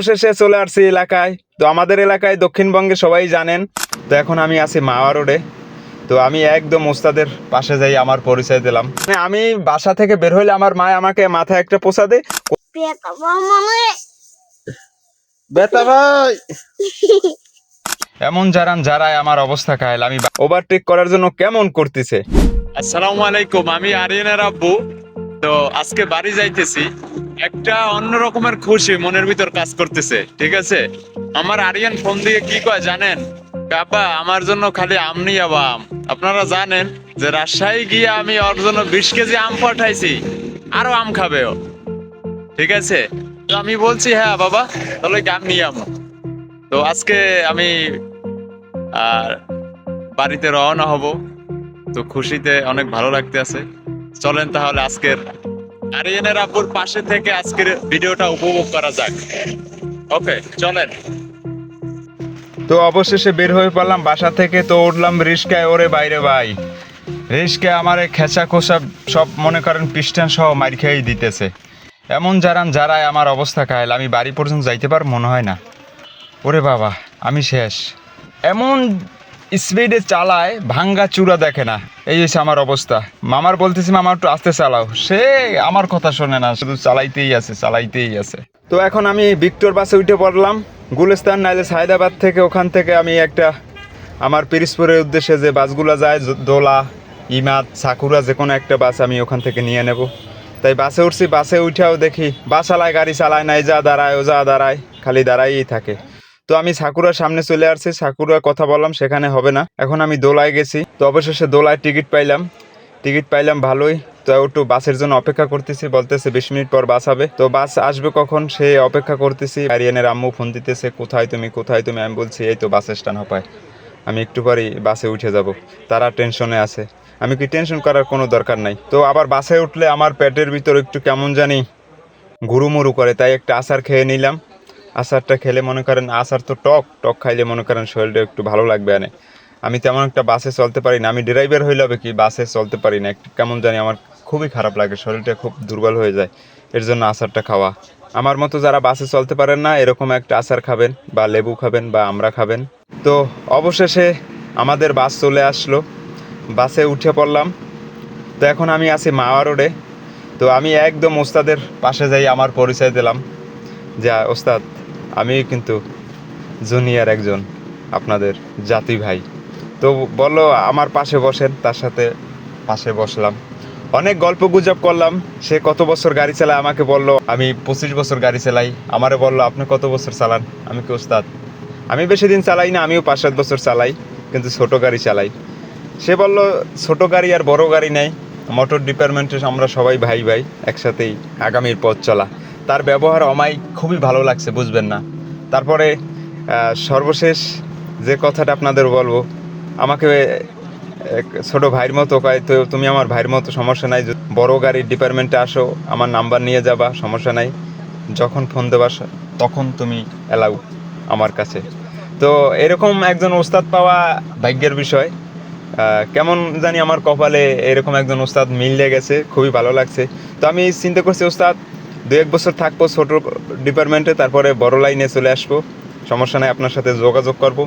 শেষে চলে আসছি এলাকায়। তো আমাদের এলাকায় দক্ষিণবঙ্গে সবাই জানেন। তো এখন আমি আছি মাওয়া রোডে। তো আমি একদম ওস্তাদের পাশে যাই, আমার পরিচয় দিলাম। আমি বাসা থেকে বের হইলে আমার মা আমাকে মাথায় একটা পোষা দেয়, বেটা ভাই এমন যারায় আমার অবস্থা কাহিল। আমি ওভারটেক করার জন্য কেমন করতেছে। আসসালামু আলাইকুম, আমি আরিয়ানের আব্বু। তো আজকে বাড়ি যাইতেছি, একটা অন্য রকমের খুশি মনের ভিতর কাজ করতেছে। ঠিক আছে, আমার আরিয়ান ফোন দিয়ে কি কয় জানেন? কাপা আমার জন্য খালি আম নিয়ে যাবা আম। আপনারা জানেন যে রাজশাহী গিয়ে আমি ওর জন্য 20 কেজি আম পাঠাইছি, আরো আম খাবে ও। ঠিক আছে, তো আমি বলছি হ্যাঁ বাবা, তাহলে আম নিয়ে আমো। তো আজকে আমি আর বাড়িতে রওনা হব। তো খুশিতে অনেক ভালো লাগতে আছে। চলেন তাহলে আজকের আরিয়ানের আব্বুর পাশে থেকে আজকের ভিডিওটা উপভোগ করা যাক। ওকে চলেন। তো অবশেষে বের হয়ে পড়লাম বাসা থেকে। তো উঠলাম রিস্কায়। ওরে বাইরে ভাই, রিস্কায় আমার খেঁচা খোসা সব মনে করেন পিস্টান সহ মার খেয়েই দিতেছে। এমন যারায় আমার অবস্থা কাহিল। আমি বাড়ি পর্যন্ত যাইতে পার মনে হয় না। ওরে বাবা, আমি শেষ। এমন স্পিডে চালায়, ভাঙ্গা চূড়া দেখে না। এই হচ্ছে আমার অবস্থা। মামার বলতেছি মামা একটু আস্তে চালাও, সে আমার কথা শোনে না, শুধু চালাইতেই আছে। তো এখন আমি ভিক্টর বাসে উঠে পড়লাম। গুলিস্তান নাইলে সায়দাবাদ থেকে, ওখান থেকে আমি একটা আমার পিরিজপুরের উদ্দেশ্যে যে বাসগুলো যায়, দোলা, ইমাদ, সাকুরা, যে কোনো একটা বাস আমি ওখান থেকে নিয়ে নেব। তাই বাসে উঠছি। বাসে উঠেও দেখি বাস চালায়, গাড়ি চালায় না, যা দাঁড়ায় ও যা দাঁড়ায়, খালি দাঁড়াইই থাকে। তো আমি সাকুরার সামনে চলে আসছি। সাকুরার কথা বললাম, সেখানে হবে না। এখন আমি দোলায় গেছি। তো অবশেষে দোলায় টিকিট পাইলাম ভালোই। তো একটু বাসের জন্য অপেক্ষা করতেছি। বলতেছে 20 মিনিট পর বাস হবে। তো বাস আসবে কখন সে অপেক্ষা করতেছি। আরিয়ানের আম্মু ফোন দিতেছে, কোথায় তুমি। আমি বলছি এই তো বাস স্ট্যান্ড হপায়, আমি একটু পরেই বাসে উঠে যাব। তারা টেনশনে আছে। আমি কি টেনশন করার কোনো দরকার নাই। তো আবার বাসে উঠলে আমার পেটের ভিতর একটু কেমন জানি ঘুরুমুরু করে, তাই একটা আচার খেয়ে নিলাম। আচারটা খেলে মনে করেন, আচার তো টক খাইলে মনে করেন শরীরটা একটু ভালো লাগবে। আনে আমি তেমন একটা বাসে চলতে পারি না। আমি ড্রাইভার হইলে হবে কি, বাসে চলতে পারি না। একটু কেমন জানি আমার খুবই খারাপ লাগে, শরীরটা খুব দুর্বল হয়ে যায়। এর জন্য আচারটা খাওয়া। আমার মতো যারা বাসে চলতে পারেন না, এরকম একটা আচার খাবেন, বা লেবু খাবেন, বা আমরা খাবেন। তো অবশেষে আমাদের বাস চলে আসলো। বাসে উঠে পড়লাম। তো এখন আমি আছি মাওয়া রোডে। তো আমি একদম ওস্তাদের পাশে যাই, আমার পরিচয় দিলাম, যা ওস্তাদ আমি কিন্তু জুনিয়র একজন আপনাদের জাতি ভাই। তো বললো আমার পাশে বসেন, তার সাথে পাশে বসলাম। অনেক গল্প গুজব করলাম। সে কত বছর গাড়ি চালায় আমাকে বলল আমি 25 বছর গাড়ি চালাই। আমারে বললো আপনি কত বছর চালান। আমি কি ওস্তাদ আমি বেশি দিন চালাই না, আমিও 5-7 বছর চালাই, কিন্তু ছোট গাড়ি চালাই। সে বলল ছোট গাড়ি আর বড় গাড়ি নেই, মোটর ডিপার্টমেন্টে আমরা সবাই ভাই ভাই, একসাথেই আগামীর পথ চলা। তার ব্যবহার আমায় খুবই ভালো লাগছে, বুঝবেন না। তারপরে সর্বশেষ যে কথাটা আপনাদের বলবো, আমাকে ছোট ভাইয়ের মতো কয়, তো তুমি আমার ভাইয়ের মতো, সমস্যা নাই, বড় গাড়ির ডিপার্টমেন্টে আসো, আমার নাম্বার নিয়ে যাবা, সমস্যা নাই, যখন ফোন দেবা তখন তুমি এলাও আমার কাছে। তো এরকম একজন ওস্তাদ পাওয়া ভাগ্যের বিষয়। কেমন জানি আমার কপালে এরকম একজন ওস্তাদ মিলে গেছে, খুবই ভালো লাগছে। তো আমি চিন্তা করছি ওস্তাদ 2-1 বছর থাকবো ছোট ডিপার্টমেন্টে, তারপরে বড় লাইনে চলে আসবো, সমস্যা নাই, আপনার সাথে যোগাযোগ করব।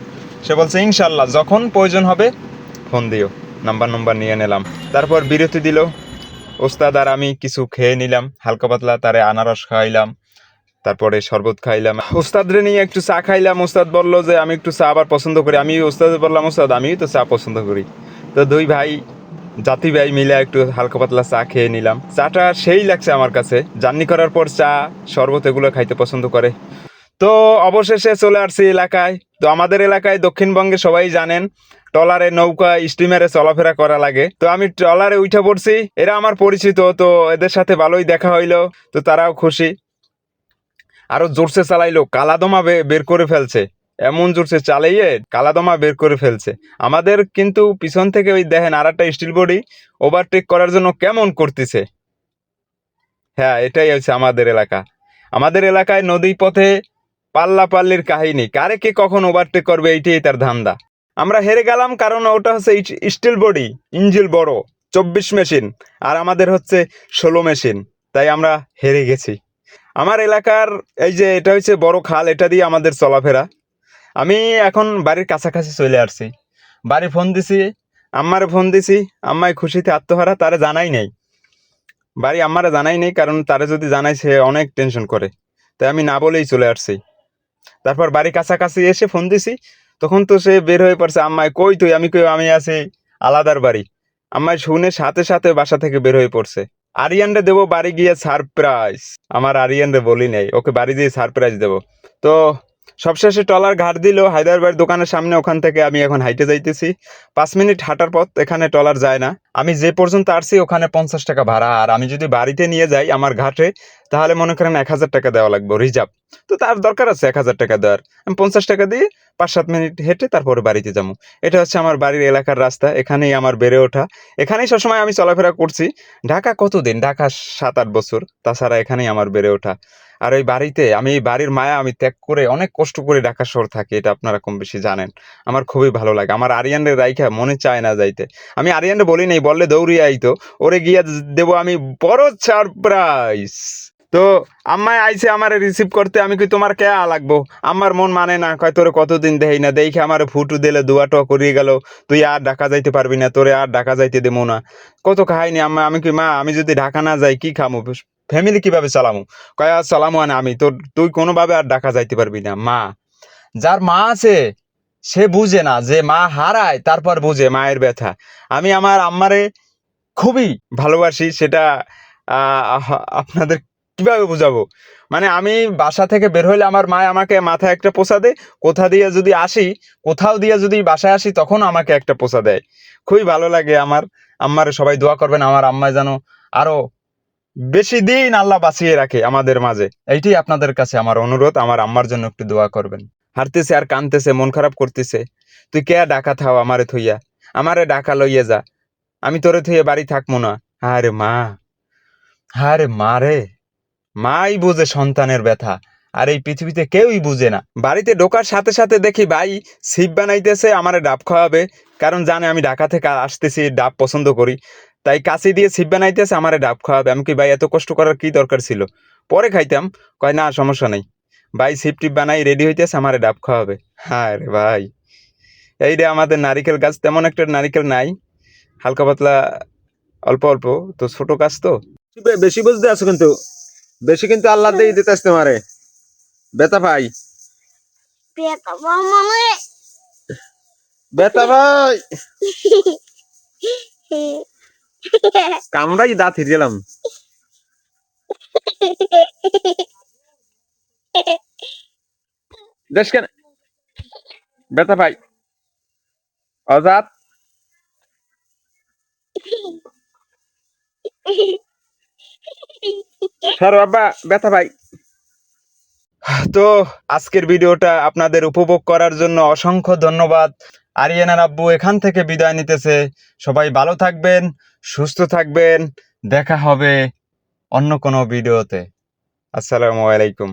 সে বলছে ইনশাল্লাহ যখন প্রয়োজন হবে ফোন দিও। নাম্বার নিয়ে নিলাম। তারপর বিরতি দিল ওস্তাদ, আর আমি কিছু খেয়ে নিলাম হালকা পাতলা। তারে আনারস খাইলাম, তারপরে শরবত খাইলাম। ওস্তাদরে নিয়ে একটু চা খাইলাম। ওস্তাদ বললো যে আমি একটু চা আবার পছন্দ করি। আমি ওস্তাদে বললাম ওস্তাদ আমিও তো চা পছন্দ করি। তো দুই ভাই, জাতি ভাই মিলে একটু হালকা পাতলা চা খেয়ে নিলাম। চাটা সেই লাগছে আমার কাছে। জার্নি করার পর চা, শরবত এগুলো খাইতে পছন্দ করে। তো অবশেষে চলে আসছি এলাকায়। তো আমাদের এলাকায় দক্ষিণবঙ্গে সবাই জানেন ট্রলারে, নৌকা, স্টিমারে চলাফেরা করা লাগে। তো আমি ট্রলারে উঠে পড়ছি। এরা আমার পরিচিত, তো এদের সাথে ভালোই দেখা হইলো। তো তারাও খুশি। আরো জোরসে চালাইলো, কালাদমা বের করে ফেলছে। এমন জোরসে চালাইয়ে কালাদমা বের করে ফেলছে আমাদের। কিন্তু পিছন থেকে ওই দেখেন আর একটা স্টিল বডি ওভারটেক করার জন্য কেমন করতেছে। হ্যাঁ, এটাই হচ্ছে আমাদের এলাকা। আমাদের এলাকায় নদী পথে পাল্লাপাল্লির কাহিনী, কারে কে কখন ওভারটেক করবে এইটাই তার ধান্দা। আমরা হেরে গেলাম কারণ ওটা হচ্ছে স্টিল বডি, ইঞ্জিল বড়, 24 মেশিন, আর আমাদের হচ্ছে 16 মেশিন, তাই আমরা হেরে গেছি। আমার এলাকার এই যে এটা হচ্ছে বড় খাল, এটা দিয়ে আমাদের চলাফেরা। আমি এখন বাড়ির কাছাকাছি চলে আসছি। বাড়ি ফোন দিছি, আম্মারে ফোন দিছি, আম্মাই খুশিতে আত্মহারা, তারে জানাই নেই। বাড়ি আম্মারে জানাই নেই, কারণ তারে যদি জানাই সে অনেক টেনশন করে, তাই আমি না বলেই চলে আসছি। তারপর বাড়ি কাছাকাছি এসে ফোন দিছি, তখন তো সে বের হয়ে পড়ছে, আম্মাই কই তুই? আমি কই আমি আছি আলাদার বাড়ি। আম্মাই শুনে সাথে সাথে বাসা থেকে বের হয়ে পড়ছে। আরিয়ানরে দেবো বাড়ি গিয়ে সারপ্রাইজ। আমার আরিয়ানরে বলি নাই, ওকে বাড়ি দিয়ে সারপ্রাইজ দেবো। তো সবশেষে টলার ঘাট দিল হায়দ্রাবাদ দোকানের সামনে, ওখান থেকে আমি এখন হাইটে যাইতেছি। 5 মিনিট হাঁটার পথ, এখানে টলার যায় না। আমি যে পর্যন্ত আসছি ওখানে 50 টাকা ভাড়া, আর আমি যদি বাড়িতে নিয়ে যাই আমার ঘাটে, তাহলে মনে করেন 1000 টাকা দেওয়া লাগবে রিজার্ভ। তো তার দরকার আছে 1000 টাকা দেওয়ার, আমি 50 টাকা দিয়ে 5-7 মিনিট হেঁটে তারপরে বাড়িতে যাবো। এটা হচ্ছে আমার বাড়ির এলাকার রাস্তা, এখানেই আমার বেড়ে ওঠা, এখানেই সবসময় আমি চলাফেরা করছি। ঢাকা কতদিন, ঢাকা 7-8 বছর, তাছাড়া এখানেই আমার বেড়ে ওঠা। আর ওই বাড়িতে আমি এই বাড়ির মায়া আমি ত্যাগ করে অনেক কষ্ট করে ঢাকা শহর থাকি, এটা আপনারা কম বেশি জানেন। আমার খুবই ভালো লাগে, আমার আরিয়ানরে রাইখা মনে চায় না যাইতে। আমি আরিয়ানরে বলি নাই, বললে দৌড়িয়ে আইতো, ওরে গিয়া দেবো আমি বড় সারপ্রাইজ। তো আম্মাই আইছে আমারে রিসিভ করতে, আমি কি তোমার কে লাগবো? আমার মন মানে না, কয় তোরে কতদিন দেই না, দেখে আমার ফুটু দিলে দুয়াটো করিয়ে গেল, তুই আর ঢাকা যাইতে পারবি না, তোরে আর ঢাকা যাইতে দেবো না। কত কাহিনী আম্মা। আমি কি মা, আমি যদি ঢাকা না যাই কি খামু, ফ্যামিলি কিভাবে চালামু? কয় আর চালামু না আমি, তোর তুই কোনোভাবে আর ঢাকা যাইতে পারবি না। মা, যার মা আছে সে বুঝে না, যে মা হারায় তারপর বুঝে মায়ের ব্যথা। আমি আমার আম্মারে খুবই ভালোবাসি, সেটা আপনাদের কিভাবে বুঝাবো? মানে আমি বাসা থেকে বের হইলে আমার মা আমাকে মাথায় একটা পোছা দেয়, কোথা দিয়ে যদি আসি, কোথাও দিয়ে যদি বাসায় আসি তখন আমাকে একটা পোছা দেয়। খুবই ভালো লাগে আমার আম্মারে। সবাই দোয়া করবেন আমার আম্মায় যেন আরো বেশি দিন আল্লাহ বাঁচিয়ে রাখে আমাদের মাঝে। এইটাই আপনাদের কাছে আমার অনুরোধ, আমার আম্মার জন্য একটু দোয়া করবেন। হারতেছে আর কানতেছে, মন খারাপ করতেছে। তুই কে ডাকা থাও আমারে থইয়া, আমারে ডাকা লইয়া যা, আমি তোরে থইয়া বাড়ি থাকবো না। আরে মা, আরে মা রে, মাই বুঝে সন্তানের ব্যথা, আর এই পৃথিবীতে কেউই বুঝে না। বাড়িতে ঢোকার সাথে সাথে দেখি ভাই সিপ বানাইতেছে, আমারে ডাব খাওয়াবে, কারণ জানে আমি ঢাকা থেকে আসতেছি, ডাব পছন্দ করি, তাই কাশি দিয়ে সিপ বানাইতেছে, আমারে ডাব খাওয়াবে। আমি কি ভাই এত কষ্ট করার কি দরকার ছিল, পরে খাইতাম। কয় না সমস্যা নেই, ভাই সিপ টিপ বানাই রেডি হইতেছে, আমারে ডাব খাওয়াবে। হ্যাঁ রে ভাই, এই রে আমাদের নারিকেল গাছ, তেমন একটা নারিকেল নাই, হালকা পাতলা অল্প অল্প, তো ছোট গাছ তো। বেশি বুঝতে আছো কিন্তু, বেশি কিন্তু আল্লাহ দিয়ে দিতে আসতে মারে বেতা ভাই, বেতা ভাই কামড়াই দাঁত হিরিয়েলাম। দেশ কেন বেতা ভাই, অজাত সর বাবা, বেতা ভাই। তো আজকের ভিডিওটা আপনাদের উপভোগ করার জন্য অসংখ্য ধন্যবাদ। আরিয়ানার আব্বু এখান থেকে বিদায় নিতেছে। সবাই ভালো থাকবেন, সুস্থ থাকবেন, দেখা হবে অন্য কোনো ভিডিওতে। আসসালামু আলাইকুম।